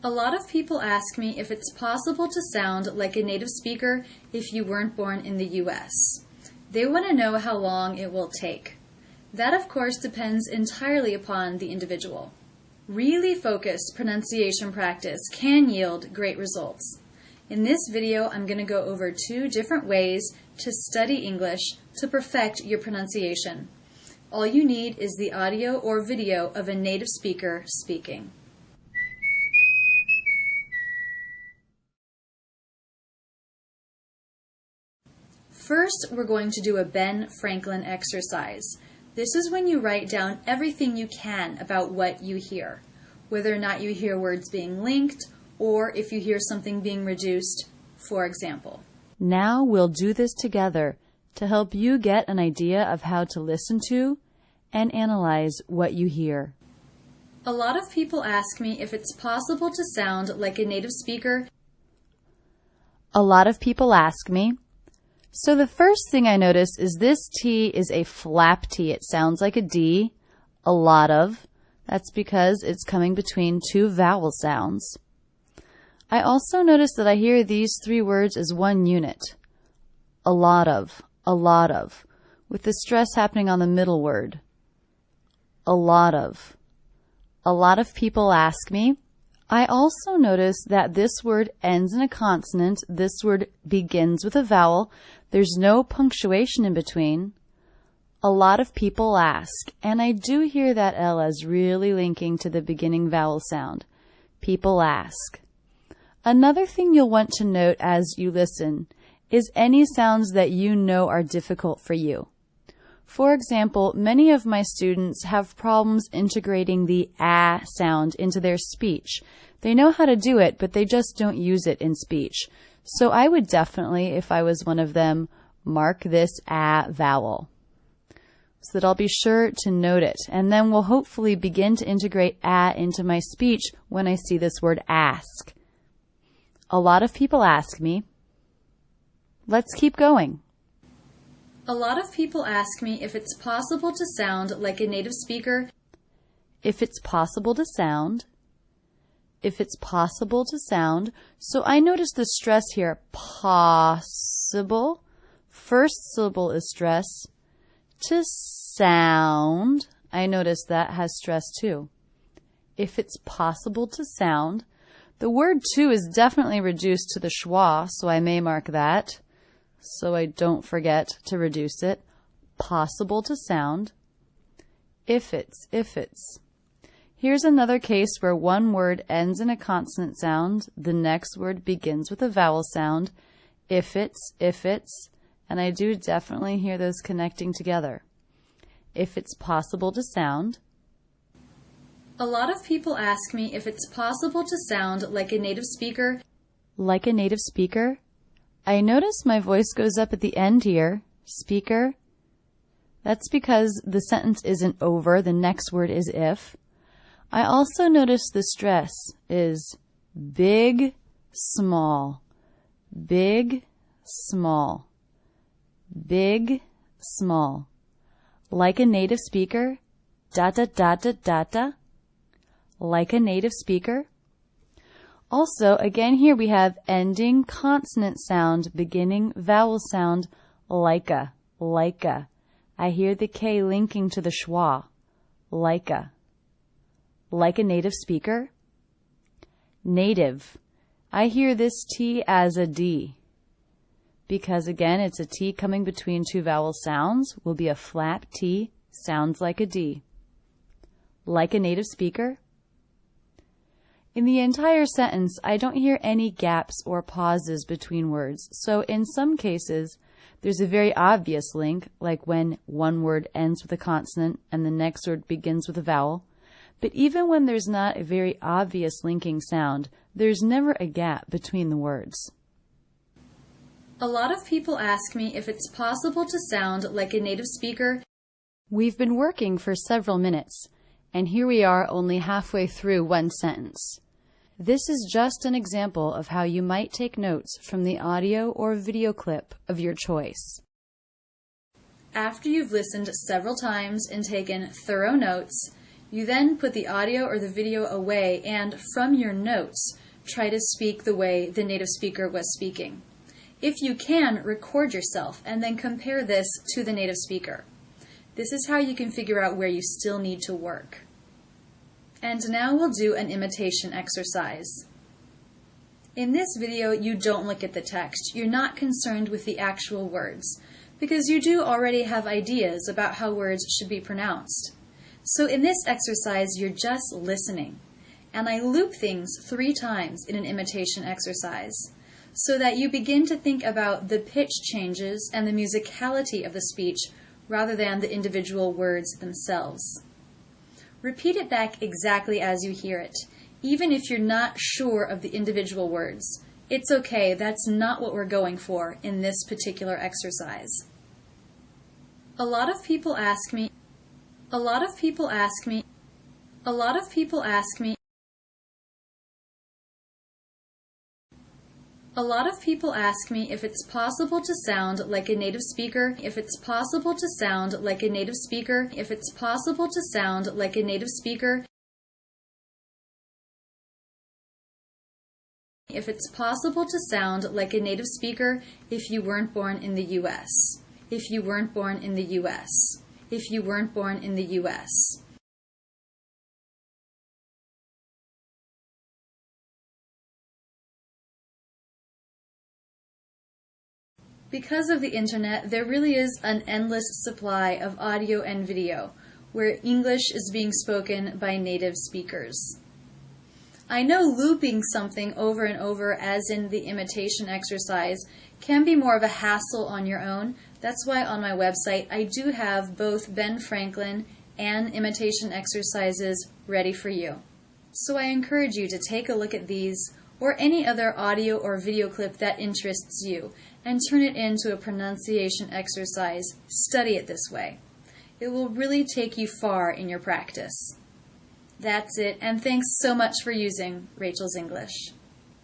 A lot of people ask me if it's possible to sound like a native speaker if you weren't born in the U.S. They want to know how long it will take. That, of course, depends entirely upon the individual. Really focused pronunciation practice can yield great results. In this video, I'm going to go over 2 different ways to study English to perfect your pronunciation. All you need is the audio or video of a native speaker speaking. First, we're going to do a Ben Franklin exercise. This is when you write down everything you can about what you hear, whether or not you hear words being linked, or if you hear something being reduced, for example. Now we'll do this together to help you get an idea of how to listen to and analyze what you hear. A lot of people ask me if it's possible to sound like a native speaker. A lot of people ask me. So the first thing I notice is this T is a flap T. It sounds like a D. A lot of. That's because it's coming between 2 vowel sounds. I also notice that I hear these 3 words as one unit. A lot of, with the stress happening on the middle word. A lot of. A lot of people ask me. I also notice that this word ends in a consonant. This word begins with a vowel. There's no punctuation in between. A lot of people ask, and I do hear that L as really linking to the beginning vowel sound. People ask. Another thing you'll want to note as you listen is any sounds that you know are difficult for you. For example, many of my students have problems integrating the ah sound into their speech. They know how to do it, but they just don't use it in speech. So I would definitely, if I was one of them, mark this ah vowel, so that I'll be sure to note it. And then we'll hopefully begin to integrate ah into my speech when I see this word ask. A lot of people ask me. Let's keep going. A lot of people ask me if it's possible to sound like a native speaker. If it's possible to sound. If it's possible to sound. So I notice the stress here. Possible. First syllable is stress. To sound. I notice that has stress too. If it's possible to sound. The word to is definitely reduced to the schwa, so I may mark that, so I don't forget to reduce it. Possible to sound. If it's. Here's another case where one word ends in a consonant sound, the next word begins with a vowel sound. If it's, and I do definitely hear those connecting together. If it's possible to sound. A lot of people ask me if it's possible to sound like a native speaker. Like a native speaker? I notice my voice goes up at the end here. Speaker. That's because the sentence isn't over. The next word is if. I also notice the stress is big, small. Big, small. Big, small. Like a native speaker. Like a native speaker. Also, again here we have ending consonant sound, beginning vowel sound, like a. I hear the K linking to the schwa, like a. Like a native speaker. Native. I hear this T as a D, because again it's a T coming between 2 vowel sounds, will be a flap T, sounds like a D. Like a native speaker. In the entire sentence, I don't hear any gaps or pauses between words, so in some cases, there's a very obvious link, like when one word ends with a consonant and the next word begins with a vowel. But even when there's not a very obvious linking sound, there's never a gap between the words. A lot of people ask me if it's possible to sound like a native speaker. We've been working for several minutes, and here we are only halfway through one sentence. This is just an example of how you might take notes from the audio or video clip of your choice. After you've listened several times and taken thorough notes, You then put the audio or the video away and, from your notes, try to speak the way the native speaker was speaking. If you can, record yourself and then compare this to the native speaker. This is how you can figure out where you still need to work. And now we'll do an imitation exercise. In this video, you don't look at the text. You're not concerned with the actual words, because you do already have ideas about how words should be pronounced. So in this exercise, you're just listening. And I loop things 3 times in an imitation exercise, so that you begin to think about the pitch changes and the musicality of the speech rather than the individual words themselves. Repeat it back exactly as you hear it, even if you're not sure of the individual words. It's okay, that's not what we're going for in this particular exercise. A lot of people ask me if it's possible to sound like a native speaker, if it's possible to sound like a native speaker, if it's possible to sound like a native speaker, if it's possible to sound like a native speaker if you weren't born in the U.S. If you weren't born in the U.S. If you weren't born in the U.S. Because of the internet, there really is an endless supply of audio and video where English is being spoken by native speakers. I know looping something over and over, as in the imitation exercise, can be more of a hassle on your own. That's why on my website I do have both Ben Franklin and imitation exercises ready for you. So I encourage you to take a look at these or any other audio or video clip that interests you and turn it into a pronunciation exercise. Study it this way. It will really take you far in your practice. That's it, and thanks so much for using Rachel's English.